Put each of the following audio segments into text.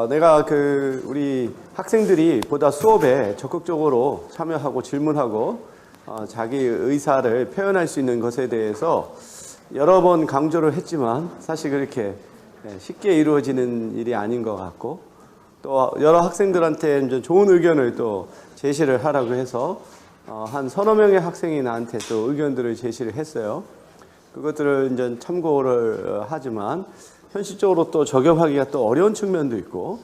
내가 우리 학생들이 보다 수업에 적극적으로 참여하고 질문하고 자기 의사를 표현할 수 있는 것에 대해서 여러 번 강조를 했지만 사실 그렇게 쉽게 이루어지는 일이 아닌 것 같고, 또 여러 학생들한테 이제 좋은 의견을 또 제시를 하라고 해서 한 서너 명의 학생이 나한테 또 의견들을 제시를 했어요. 그것들을 이제 참고를 하지만 현실적으로 또 적용하기가 또 어려운 측면도 있고,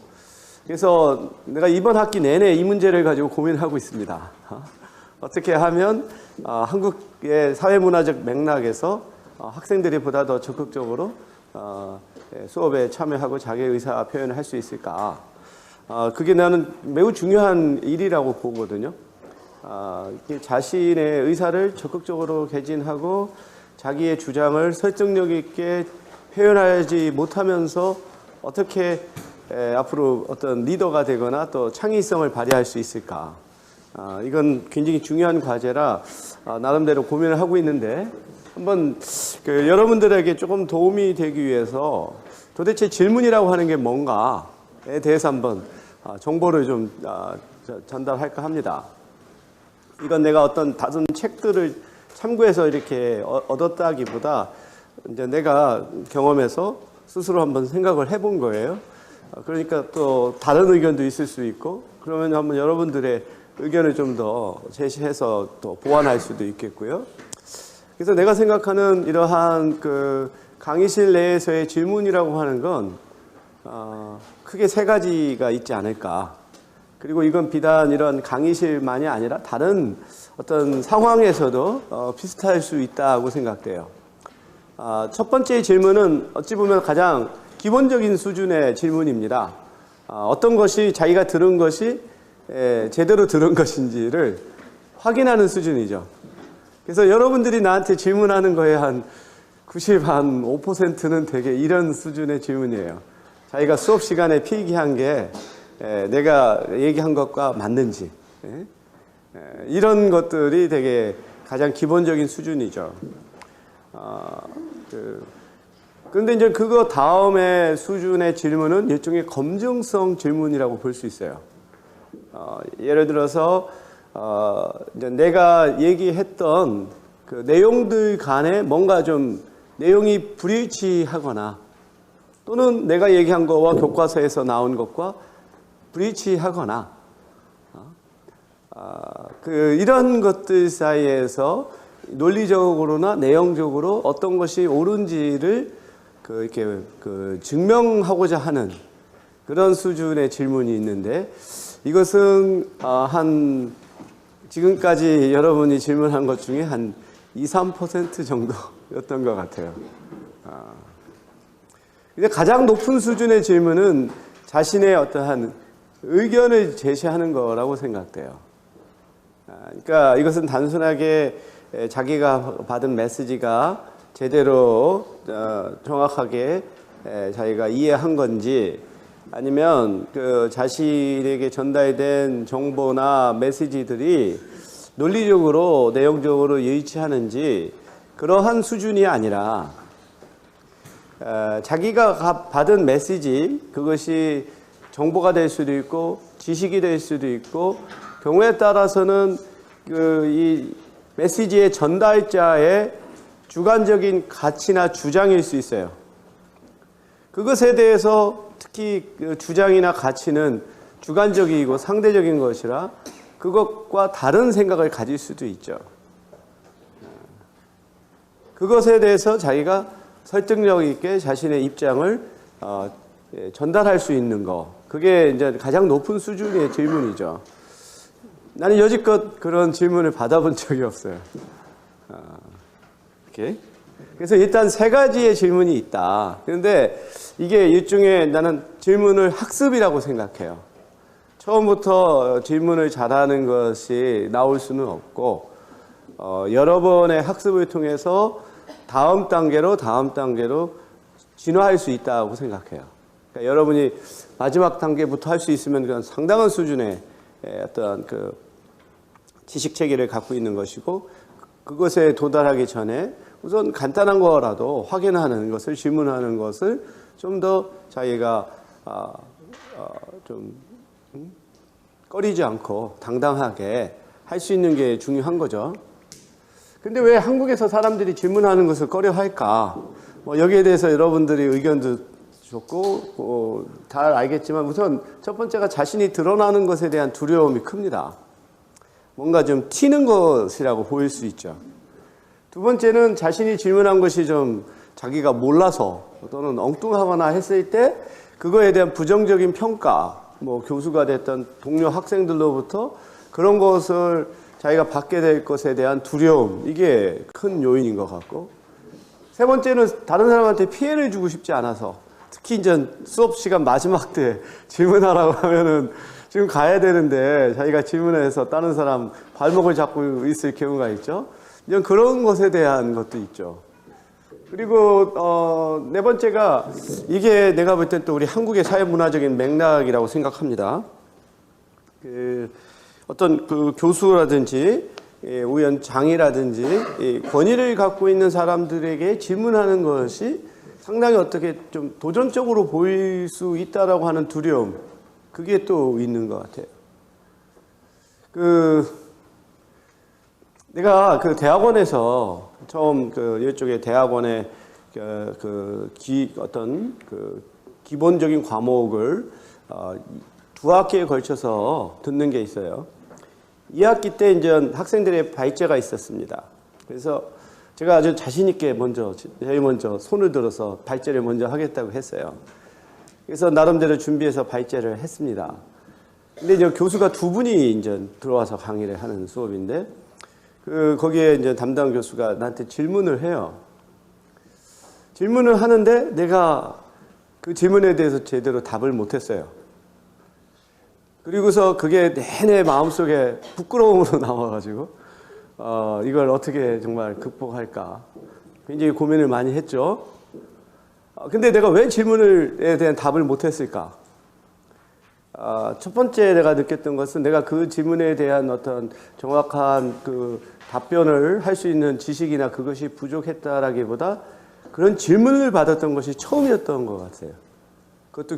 그래서 내가 이번 학기 내내 이 문제를 가지고 고민하고 있습니다. 어떻게 하면 한국의 사회문화적 맥락에서 학생들이 보다 더 적극적으로 수업에 참여하고 자기 의사 표현을 할 수 있을까? 그게 나는 매우 중요한 일이라고 보거든요. 자신의 의사를 적극적으로 개진하고 자기의 주장을 설득력 있게 표현하지 못하면서 어떻게 앞으로 어떤 리더가 되거나 또 창의성을 발휘할 수 있을까? 이건 굉장히 중요한 과제라 나름대로 고민을 하고 있는데, 한번 여러분들에게 조금 도움이 되기 위해서 도대체 질문이라고 하는 게 뭔가에 대해서 한번 정보를 좀 전달할까 합니다. 이건 내가 어떤 다른 책들을 참고해서 이렇게 얻었다기보다 이제 내가 경험해서 스스로 한번 생각을 해본 거예요. 그러니까 또 다른 의견도 있을 수 있고, 그러면 한번 여러분들의 의견을 좀 더 제시해서 또 보완할 수도 있겠고요. 그래서 내가 생각하는 이러한 강의실 내에서의 질문이라고 하는 건 크게 세 가지가 있지 않을까. 그리고 이건 비단 이런 강의실만이 아니라 다른 어떤 상황에서도 비슷할 수 있다고 생각돼요. 첫 번째 질문은 어찌 보면 가장 기본적인 수준의 질문입니다. 어떤 것이 자기가 들은 것이 제대로 들은 것인지를 확인하는 수준이죠. 그래서 여러분들이 나한테 질문하는 거에 한 95%는 되게 이런 수준의 질문이에요. 자기가 수업 시간에 필기한 게 내가 얘기한 것과 맞는지, 이런 것들이 되게 가장 기본적인 수준이죠. 그런데 이제 그거 다음에 수준의 질문은 일종의 검증성 질문이라고 볼 수 있어요. 예를 들어서 이제 내가 얘기했던 그 내용들 간에 뭔가 좀 내용이 불일치하거나, 또는 내가 얘기한 거와 교과서에서 나온 것과 불일치하거나, 이런 것들 사이에서 논리적으로나 내용적으로 어떤 것이 옳은지를 이렇게 증명하고자 하는 그런 수준의 질문이 있는데, 이것은 지금까지 여러분이 질문한 것 중에 한 2~3% 정도였던 것 같아요. 근데 가장 높은 수준의 질문은 자신의 어떠한 의견을 제시하는 거라고 생각돼요. 그러니까 이것은 단순하게 자기가 받은 메시지가 제대로 정확하게 자기가 이해한 건지, 아니면 자신에게 전달된 정보나 메시지들이 논리적으로 내용적으로 일치하는지, 그러한 수준이 아니라 자기가 받은 메시지, 그것이 정보가 될 수도 있고 지식이 될 수도 있고, 경우에 따라서는 이 메시지의 전달자의 주관적인 가치나 주장일 수 있어요. 그것에 대해서 특히 주장이나 가치는 주관적이고 상대적인 것이라 그것과 다른 생각을 가질 수도 있죠. 그것에 대해서 자기가 설득력 있게 자신의 입장을 전달할 수 있는 거, 그게 이제 가장 높은 수준의 질문이죠. 나는 여지껏 그런 질문을 받아본 적이 없어요. 이렇게. 그래서 일단 세 가지의 질문이 있다. 그런데 이게 일종의, 나는 질문을 학습이라고 생각해요. 처음부터 질문을 잘하는 것이 나올 수는 없고, 여러 번의 학습을 통해서 다음 단계로 진화할 수 있다고 생각해요. 그러니까 여러분이 마지막 단계부터 할 수 있으면 그건 상당한 수준의 어떤 지식 체계를 갖고 있는 것이고, 그것에 도달하기 전에 우선 간단한 거라도 확인하는 것을, 질문하는 것을 좀 더 자기가 좀 꺼리지 않고 당당하게 할 수 있는 게 중요한 거죠. 근데 왜 한국에서 사람들이 질문하는 것을 꺼려할까? 여기에 대해서 여러분들이 의견도 좋고 잘 알겠지만 우선 첫 번째가 자신이 드러나는 것에 대한 두려움이 큽니다. 뭔가 좀 튀는 것이라고 보일 수 있죠. 두 번째는 자신이 질문한 것이 좀 자기가 몰라서 또는 엉뚱하거나 했을 때 그거에 대한 부정적인 평가, 교수가 됐던 동료 학생들로부터 그런 것을 자기가 받게 될 것에 대한 두려움, 이게 큰 요인인 것 같고, 세 번째는 다른 사람한테 피해를 주고 싶지 않아서, 특히 이제 수업 시간 마지막 때 질문하라고 하면은 지금 가야 되는데 자기가 질문해서 다른 사람 발목을 잡고 있을 경우가 있죠. 이런 그런 것에 대한 것도 있죠. 그리고 네 번째가 이게 내가 볼 땐 또 우리 한국의 사회문화적인 맥락이라고 생각합니다. 어떤 교수라든지 우연장이라든지 권위를 갖고 있는 사람들에게 질문하는 것이 상당히 어떻게 좀 도전적으로 보일 수 있다라고 하는 두려움, 그게 또 있는 것 같아요. 내가 대학원에서 처음 이쪽에 대학원에 어떤 기본적인 과목을 2학기에 걸쳐서 듣는 게 있어요. 2학기 때 이제 학생들의 발제가 있었습니다. 그래서 제가 아주 자신있게 제일 먼저 손을 들어서 발제를 먼저 하겠다고 했어요. 그래서 나름대로 준비해서 발제를 했습니다. 근데 이제 교수가 두 분이 이제 들어와서 강의를 하는 수업인데, 거기에 이제 담당 교수가 나한테 질문을 해요. 질문을 하는데 내가 그 질문에 대해서 제대로 답을 못했어요. 그리고서 그게 내내 마음속에 부끄러움으로 나와가지고 이걸 어떻게 정말 극복할까 굉장히 고민을 많이 했죠. 근데 내가 왜 질문에 대한 답을 못했을까? 첫 번째 내가 느꼈던 것은 내가 그 질문에 대한 어떤 정확한 답변을 할 수 있는 지식이나 그것이 부족했다라기보다 그런 질문을 받았던 것이 처음이었던 것 같아요. 그것도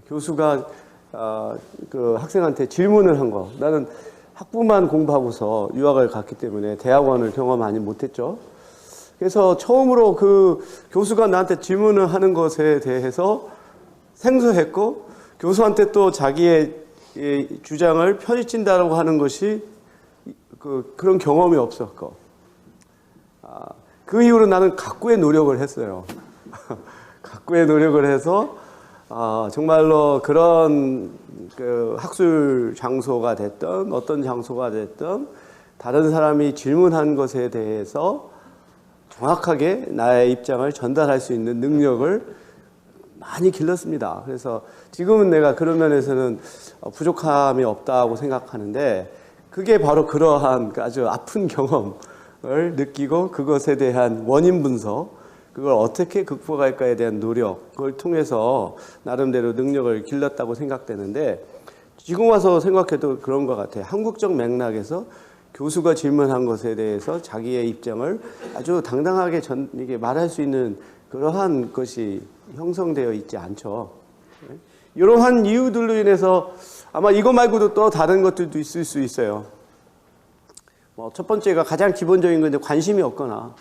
교수가 학생한테 질문을 한 거. 나는 학부만 공부하고서 유학을 갔기 때문에 대학원을 경험 많이 못했죠. 그래서 처음으로 교수가 나한테 질문을 하는 것에 대해서 생소했고, 교수한테 또 자기의 주장을 펴진다고 하는 것이 그런 경험이 없었고, 그 이후로 나는 각고의 노력을 했어요. 각고의 노력을 해서 정말로 그런 학술 장소가 됐든 어떤 장소가 됐든 다른 사람이 질문한 것에 대해서 정확하게 나의 입장을 전달할 수 있는 능력을 많이 길렀습니다. 그래서 지금은 내가 그런 면에서는 부족함이 없다고 생각하는데, 그게 바로 그러한 아주 아픈 경험을 느끼고 그것에 대한 원인 분석, 그걸 어떻게 극복할까에 대한 노력을 통해서 나름대로 능력을 길렀다고 생각되는데, 지금 와서 생각해도 그런 것 같아요. 한국적 맥락에서 교수가 질문한 것에 대해서 자기의 입장을 아주 당당하게 이게 말할 수 있는 그러한 것이 형성되어 있지 않죠. 이러한 이유들로 인해서 아마 이거 말고도 또 다른 것들도 있을 수 있어요. 첫 번째가 가장 기본적인 건데 관심이 없거나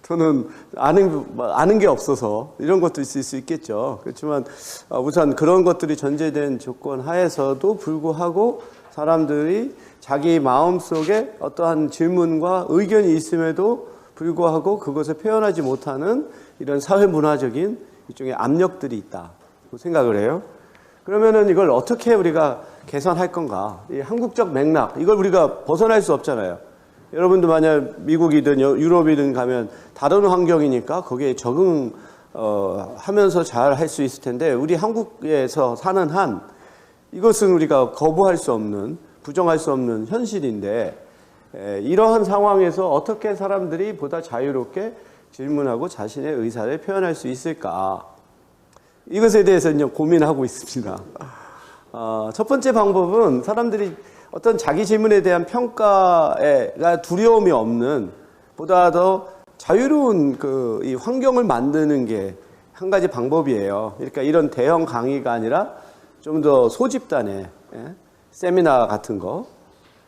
저는 아는 게 없어서 이런 것도 있을 수 있겠죠. 그렇지만 우선 그런 것들이 전제된 조건 하에서도 불구하고 사람들이 자기 마음속에 어떠한 질문과 의견이 있음에도 불구하고 그것을 표현하지 못하는 이런 사회문화적인 일종의 압력들이 있다고 생각을 해요. 그러면은 이걸 어떻게 우리가 개선할 건가? 이 한국적 맥락, 이걸 우리가 벗어날 수 없잖아요. 여러분도 만약 미국이든 유럽이든 가면 다른 환경이니까 거기에 적응하면서 잘 할 수 있을 텐데, 우리 한국에서 사는 한 이것은 우리가 거부할 수 없는, 부정할 수 없는 현실인데, 이러한 상황에서 어떻게 사람들이 보다 자유롭게 질문하고 자신의 의사를 표현할 수 있을까? 이것에 대해서 이제 고민하고 있습니다. 첫 번째 방법은 사람들이 어떤 자기 질문에 대한 평가가 두려움이 없는, 보다 더 자유로운 이 환경을 만드는 게 한 가지 방법이에요. 그러니까 이런 대형 강의가 아니라 좀 더 소집단의 세미나 같은 거,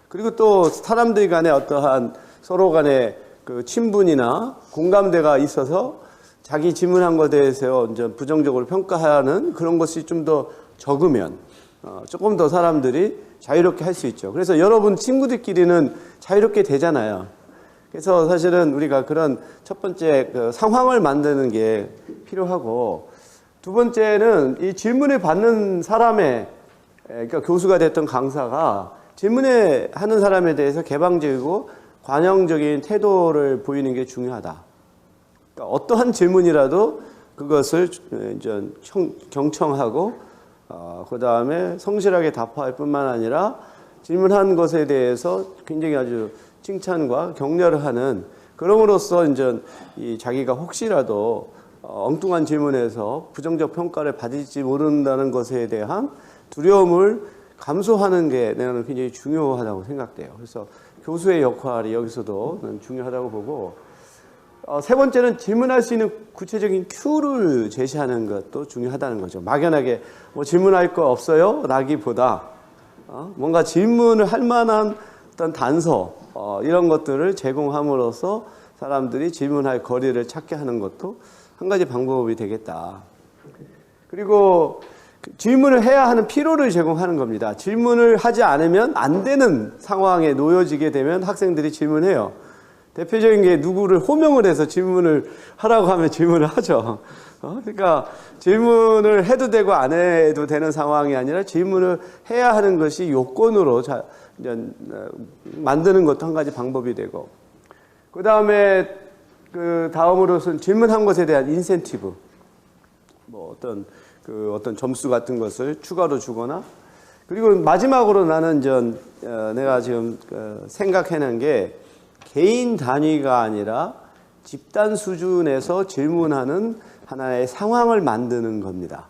그리고 또 사람들 간에 어떠한 서로 간에 그 친분이나 공감대가 있어서 자기 질문한 것에 대해서 부정적으로 평가하는 그런 것이 좀 더 적으면 조금 더 사람들이 자유롭게 할 수 있죠. 그래서 여러분 친구들끼리는 자유롭게 되잖아요. 그래서 사실은 우리가 그런 첫 번째 그 상황을 만드는 게 필요하고, 두 번째는 이 질문을 받는 사람의, 그러니까 교수가 됐던 강사가 질문에 하는 사람에 대해서 개방적이고 관용적인 태도를 보이는 게 중요하다. 그러니까 어떠한 질문이라도 그것을 경청하고 그 다음에 성실하게 답할 뿐만 아니라 질문한 것에 대해서 굉장히 아주 칭찬과 격려를 하는, 그럼으로써 이제 이 자기가 혹시라도 엉뚱한 질문에서 부정적 평가를 받을지 모른다는 것에 대한 두려움을 감소하는 게 나는 굉장히 중요하다고 생각돼요. 그래서 교수의 역할이 여기서도 중요하다고 보고, 세 번째는 질문할 수 있는 구체적인 큐를 제시하는 것도 중요하다는 거죠. 막연하게 뭐 질문할 거 없어요? 라기보다 뭔가 질문을 할 만한 어떤 단서, 이런 것들을 제공함으로써 사람들이 질문할 거리를 찾게 하는 것도 한 가지 방법이 되겠다. 그리고 질문을 해야 하는 필요를 제공하는 겁니다. 질문을 하지 않으면 안 되는 상황에 놓여지게 되면 학생들이 질문해요. 대표적인 게 누구를 호명을 해서 질문을 하라고 하면 질문을 하죠. 그러니까 질문을 해도 되고 안 해도 되는 상황이 아니라 질문을 해야 하는 것이 요건으로 만드는 것도 한 가지 방법이 되고, 그 다음에 그 다음으로서는 질문한 것에 대한 인센티브, 뭐 어떤 점수 같은 것을 추가로 주거나, 그리고 마지막으로 나는 내가 지금 생각해낸 게 개인 단위가 아니라 집단 수준에서 질문하는 하나의 상황을 만드는 겁니다.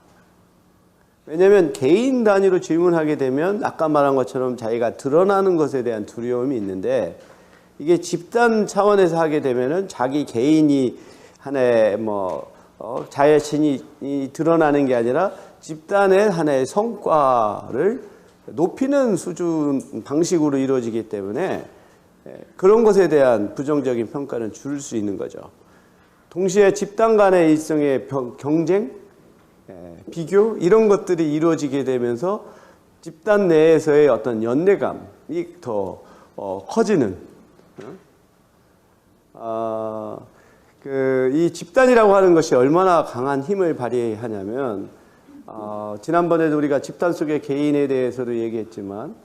왜냐하면 개인 단위로 질문하게 되면 아까 말한 것처럼 자기가 드러나는 것에 대한 두려움이 있는데, 이게 집단 차원에서 하게 되면은 자기 개인이 하나의 자신이 드러나는 게 아니라 집단의 하나의 성과를 높이는 수준 방식으로 이루어지기 때문에 그런 것에 대한 부정적인 평가는 줄 수 있는 거죠. 동시에 집단 간의 일종의 경쟁, 비교, 이런 것들이 이루어지게 되면서 집단 내에서의 어떤 연대감이 더 커지는, 이 집단이라고 하는 것이 얼마나 강한 힘을 발휘하냐면, 지난번에도 우리가 집단 속의 개인에 대해서도 얘기했지만,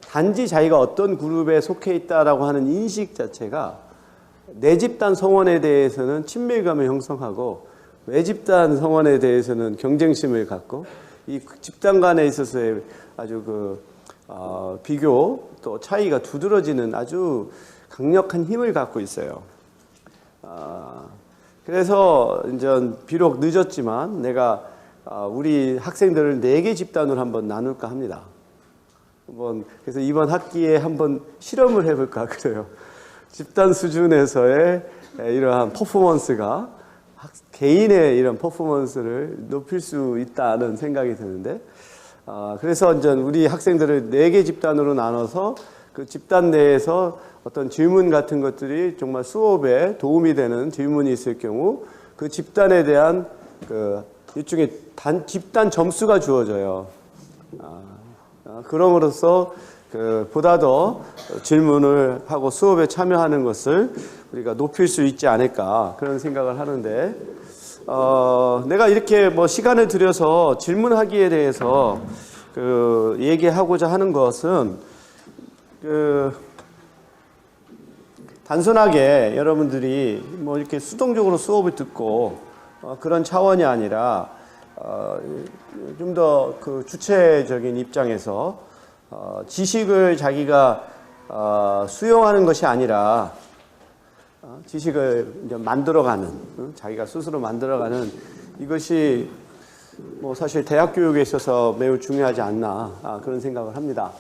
단지 자기가 어떤 그룹에 속해 있다라고 하는 인식 자체가 내 집단 성원에 대해서는 친밀감을 형성하고 외집단 성원에 대해서는 경쟁심을 갖고, 이 집단 간에 있어서의 아주 비교 또 차이가 두드러지는 아주 강력한 힘을 갖고 있어요. 그래서 이제 비록 늦었지만 내가 우리 학생들을 4개 집단으로 한번 나눌까 합니다. 그래서 이번 학기에 한번 실험을 해볼까 그래요. 집단 수준에서의 이러한 퍼포먼스가 개인의 이런 퍼포먼스를 높일 수 있다는 생각이 드는데, 그래서 이제 우리 학생들을 4개 집단으로 나눠서 그 집단 내에서 어떤 질문 같은 것들이 정말 수업에 도움이 되는 질문이 있을 경우 그 집단에 대한 일종의 집단 점수가 주어져요. 그럼으로써 보다 더 질문을 하고 수업에 참여하는 것을 우리가 높일 수 있지 않을까, 그런 생각을 하는데, 내가 이렇게 시간을 들여서 질문하기에 대해서 얘기하고자 하는 것은 단순하게 여러분들이 이렇게 수동적으로 수업을 듣고 그런 차원이 아니라 좀 더 주체적인 입장에서 지식을 자기가 수용하는 것이 아니라 지식을 이제 만들어가는, 자기가 스스로 만들어가는, 이것이 사실 대학 교육에 있어서 매우 중요하지 않나, 그런 생각을 합니다.